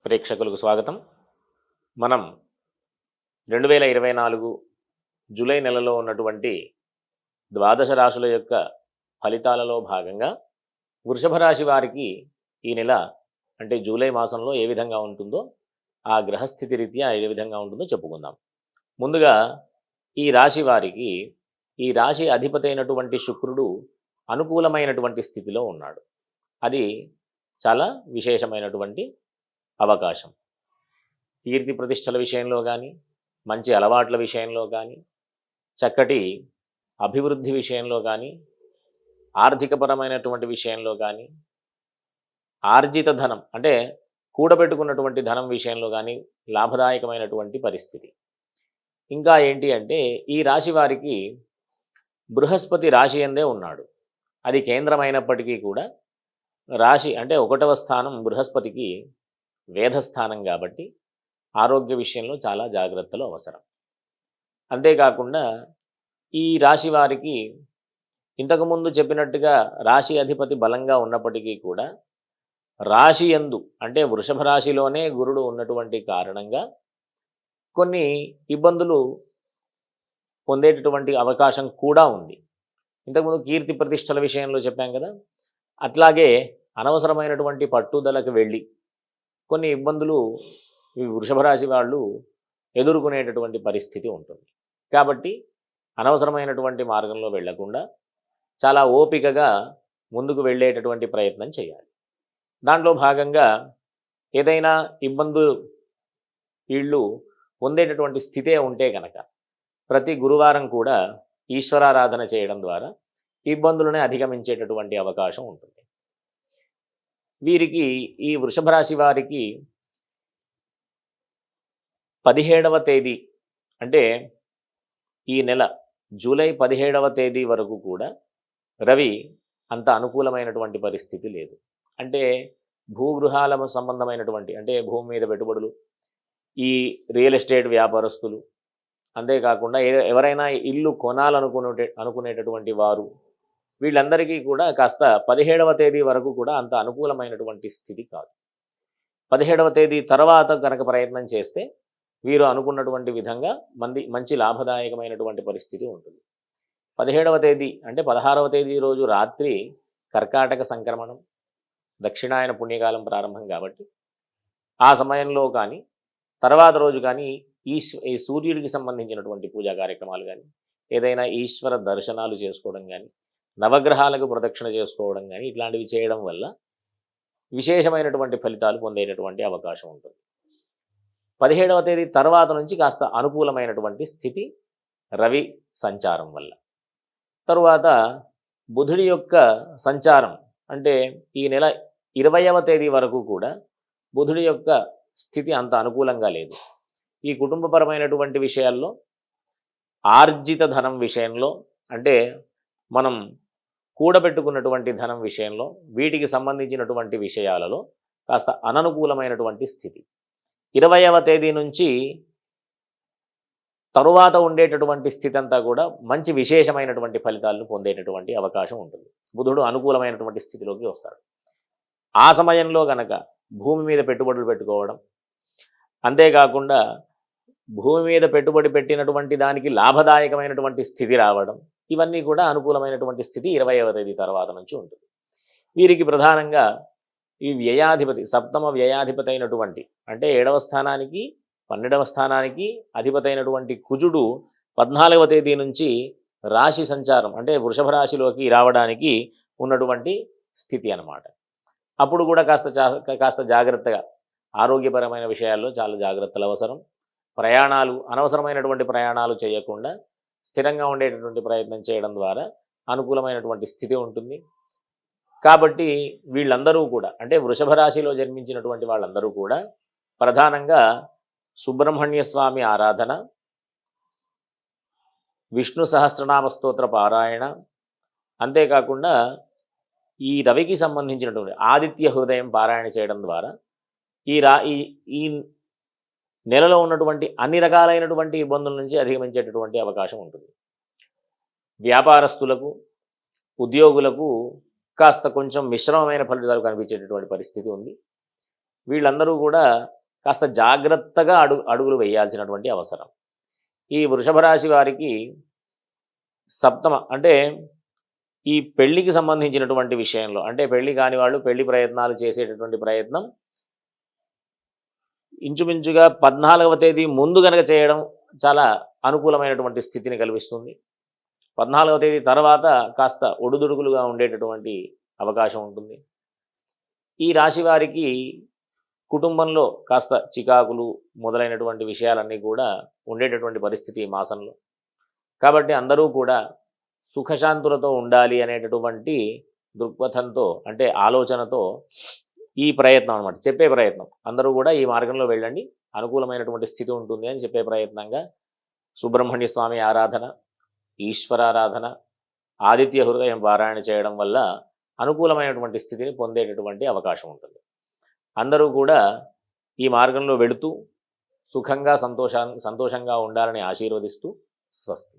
ప్రేక్షకులకు స్వాగతం. మనం 2024 జూలై నెలలో ఉన్నటువంటి ద్వాదశ రాశుల యొక్క ఫలితాలలో భాగంగా వృషభ రాశి వారికి ఈ నెల అంటే జూలై మాసంలో ఏ విధంగా ఉంటుందో, ఆ గ్రహస్థితి రీత్యా ఏ విధంగా ఉంటుందో చెప్పుకుందాం. ముందుగా ఈ రాశి వారికి ఈ రాశి అధిపతి అయినటువంటి శుక్రుడు అనుకూలమైనటువంటి స్థితిలో ఉన్నాడు. అది చాలా విశేషమైనటువంటి అవకాశం. కీర్తి ప్రతిష్టల విషయంలో కానీ, మంచి అలవాట్ల విషయంలో కానీ, చక్కటి అభివృద్ధి విషయంలో కానీ, ఆర్థికపరమైనటువంటి విషయంలో కానీ, ఆర్జిత ధనం అంటే కూడబెట్టుకున్నటువంటి ధనం విషయంలో కానీ లాభదాయకమైనటువంటి పరిస్థితి. ఇంకా ఏంటి అంటే ఈ రాశి వారికి బృహస్పతి రాశి అందే ఉన్నాడు. అది కేంద్రమైనప్పటికీ కూడా రాశి అంటే 1వ స్థానం బృహస్పతికి వేధస్థానం కాబట్టి ఆరోగ్య విషయంలో చాలా జాగ్రత్తలు అవసరం. అంతేకాకుండా ఈ రాశి వారికి ఇంతకుముందు చెప్పినట్టుగా రాశి అధిపతి బలంగా ఉన్నప్పటికీ కూడా రాశి యందు అంటే వృషభ రాశిలోనే గురుడు ఉన్నటువంటి కారణంగా కొన్ని ఇబ్బందులు పొందేటటువంటి అవకాశం కూడా ఉంది. ఇంతకుముందు కీర్తి ప్రతిష్టల విషయంలో చెప్పాం కదా, అట్లాగే అనవసరమైనటువంటి పట్టుదలకు వెళ్ళి కొన్ని ఇబ్బందులు ఈ వృషభ రాశి వాళ్ళు ఎదుర్కొనేటటువంటి పరిస్థితి ఉంటుంది. కాబట్టి అనవసరమైనటువంటి మార్గంలో వెళ్లకుండా చాలా ఓపికగా ముందుకు వెళ్ళేటటువంటి ప్రయత్నం చేయాలి. దాంట్లో భాగంగా ఏదైనా ఇబ్బందులు వీళ్ళు పొందేటటువంటి స్థితే ఉంటే కనుక ప్రతి గురువారం కూడా ఈశ్వరారాధన చేయడం ద్వారా ఇబ్బందులను అధిగమించేటటువంటి అవకాశం ఉంటుంది. వీరికి ఈ వృషభ రాశి వారికి 17వ తేదీ అంటే ఈ నెల జూలై 17వ తేదీ వరకు కూడా రవి అంత అనుకూలమైనటువంటి పరిస్థితి లేదు. అంటే భూగృహాల సంబంధమైనటువంటి అంటే భూమి మీద పెట్టుబడులు, ఈ రియల్ ఎస్టేట్ వ్యాపారస్తులు, అంతేకాకుండా ఎవరైనా ఇల్లు అనుకునేటటువంటి వారు, వీళ్ళందరికీ కూడా కాస్త 17వ తేదీ వరకు కూడా అంత అనుకూలమైనటువంటి స్థితి కాదు. 17వ తేదీ తర్వాత కనుక ప్రయత్నం చేస్తే వీరు అనుకున్నటువంటి విధంగా మంచి లాభదాయకమైనటువంటి పరిస్థితి ఉంటుంది. 17వ తేదీ అంటే 16వ తేదీ రోజు రాత్రి కర్కాటక సంక్రమణం, దక్షిణాయన పుణ్యకాలం ప్రారంభం కాబట్టి ఆ సమయంలో కానీ తర్వాత రోజు కానీ ఈ సూర్యుడికి సంబంధించినటువంటి పూజా కార్యక్రమాలు కానీ, ఏదైనా ఈశ్వర దర్శనాలు చేసుకోవడం కానీ, నవగ్రహాలకు ప్రదక్షిణ చేసుకోవడం కానీ ఇట్లాంటివి చేయడం వల్ల విశేషమైనటువంటి ఫలితాలు పొందేటటువంటి అవకాశం ఉంటుంది. 17వ తేదీ తర్వాత నుంచి కాస్త అనుకూలమైనటువంటి స్థితి రవి సంచారం వల్ల. తరువాత బుధుడి యొక్క సంచారం అంటే ఈ నెల 20వ తేదీ వరకు కూడా బుధుడి యొక్క స్థితి అంత అనుకూలంగా లేదు. ఈ కుటుంబపరమైనటువంటి విషయాల్లో, ఆర్జిత ధనం విషయంలో అంటే మనం కూడబెట్టుకున్నటువంటి ధనం విషయంలో, వీటికి సంబంధించినటువంటి విషయాలలో కాస్త అననుకూలమైనటువంటి స్థితి. 20వ తేదీ నుంచి తరువాత ఉండేటటువంటి స్థితి అంతా కూడా మంచి విశేషమైనటువంటి ఫలితాలను పొందేటటువంటి అవకాశం ఉంటుంది. బుధుడు అనుకూలమైనటువంటి స్థితిలోకి వస్తాడు. ఆ సమయంలో గనక భూమి మీద పెట్టుబడులు పెట్టుకోవడం, అంతేకాకుండా భూమి మీద పెట్టుబడి పెట్టినటువంటి దానికి లాభదాయకమైనటువంటి స్థితి రావడం, ఇవన్నీ కూడా అనుకూలమైనటువంటి స్థితి 20వ తేదీ తర్వాత నుంచి ఉంటుంది. వీరికి ప్రధానంగా ఈ వ్యయాధిపతి, సప్తమ వ్యయాధిపతి అయినటువంటి అంటే 7వ స్థానానికి 12వ స్థానానికి అధిపతి అయినటువంటి కుజుడు 14వ తేదీ నుంచి రాశి సంచారం అంటే వృషభ రాశిలోకి రావడానికి ఉన్నటువంటి స్థితి అన్నమాట. అప్పుడు కూడా కాస్త జాగ్రత్తగా ఆరోగ్యపరమైన విషయాల్లో చాలా జాగ్రత్తలు అవసరం. ప్రయాణాలు, అనవసరమైనటువంటి ప్రయాణాలు చేయకుండా స్థిరంగా ఉండేటటువంటి ప్రయత్నం చేయడం ద్వారా అనుకూలమైనటువంటి స్థితి ఉంటుంది. కాబట్టి వీళ్ళందరూ కూడా అంటే వృషభ రాశిలో జన్మించినటువంటి వాళ్ళందరూ కూడా ప్రధానంగా సుబ్రహ్మణ్య స్వామి ఆరాధన, విష్ణు సహస్రనామ స్తోత్ర పారాయణ, అంతేకాకుండా ఈ రవికి సంబంధించినటువంటి ఆదిత్య హృదయం పారాయణ చేయడం ద్వారా ఈ నెలలో ఉన్నటువంటి అన్ని రకాలైనటువంటి ఇబ్బందుల నుంచి అధిగమించేటటువంటి అవకాశం ఉంటుంది. వ్యాపారస్తులకు, ఉద్యోగులకు కాస్త కొంచెం మిశ్రమమైన ఫలితాలు కనిపించేటటువంటి పరిస్థితి ఉంది. వీళ్ళందరూ కూడా కాస్త జాగ్రత్తగా అడుగులు వేయాల్సినటువంటి అవసరం. ఈ వృషభ రాశి వారికి సప్తమ అంటే ఈ పెళ్లికి సంబంధించినటువంటి విషయంలో, అంటే పెళ్లి కాని వాళ్ళు పెళ్లి ప్రయత్నాలు చేసేటటువంటి ప్రయత్నం ఇంచుమించుగా 14వ తేదీ ముందు కనుక చేయడం చాలా అనుకూలమైనటువంటి స్థితిని కల్పిస్తుంది. 14వ తేదీ తర్వాత కాస్త ఒడుదుడుకులుగా ఉండేటటువంటి అవకాశం ఉంటుంది. ఈ రాశి వారికి కుటుంబంలో కాస్త చికాకులు మొదలైనటువంటి విషయాలన్నీ కూడా ఉండేటటువంటి పరిస్థితి ఈ మాసంలో. కాబట్టి అందరూ కూడా సుఖశాంతులతో ఉండాలి అనేటటువంటి దృక్పథంతో, అంటే ఆలోచనతో ఈ ప్రయత్నం అనమాట, చెప్పే ప్రయత్నం, అందరూ కూడా ఈ మార్గంలో వెళ్ళండి, అనుకూలమైనటువంటి స్థితి ఉంటుంది అని చెప్పే ప్రయత్నంగా సుబ్రహ్మణ్య స్వామి ఆరాధన, ఈశ్వరారాధన, ఆదిత్య హృదయం పారాయణ చేయడం వల్ల అనుకూలమైనటువంటి స్థితిని పొందేటటువంటి అవకాశం ఉంటుంది. అందరూ కూడా ఈ మార్గంలో వెళుతూ సుఖంగా సంతోషంగా ఉండాలని ఆశీర్వదిస్తూ స్వస్తి.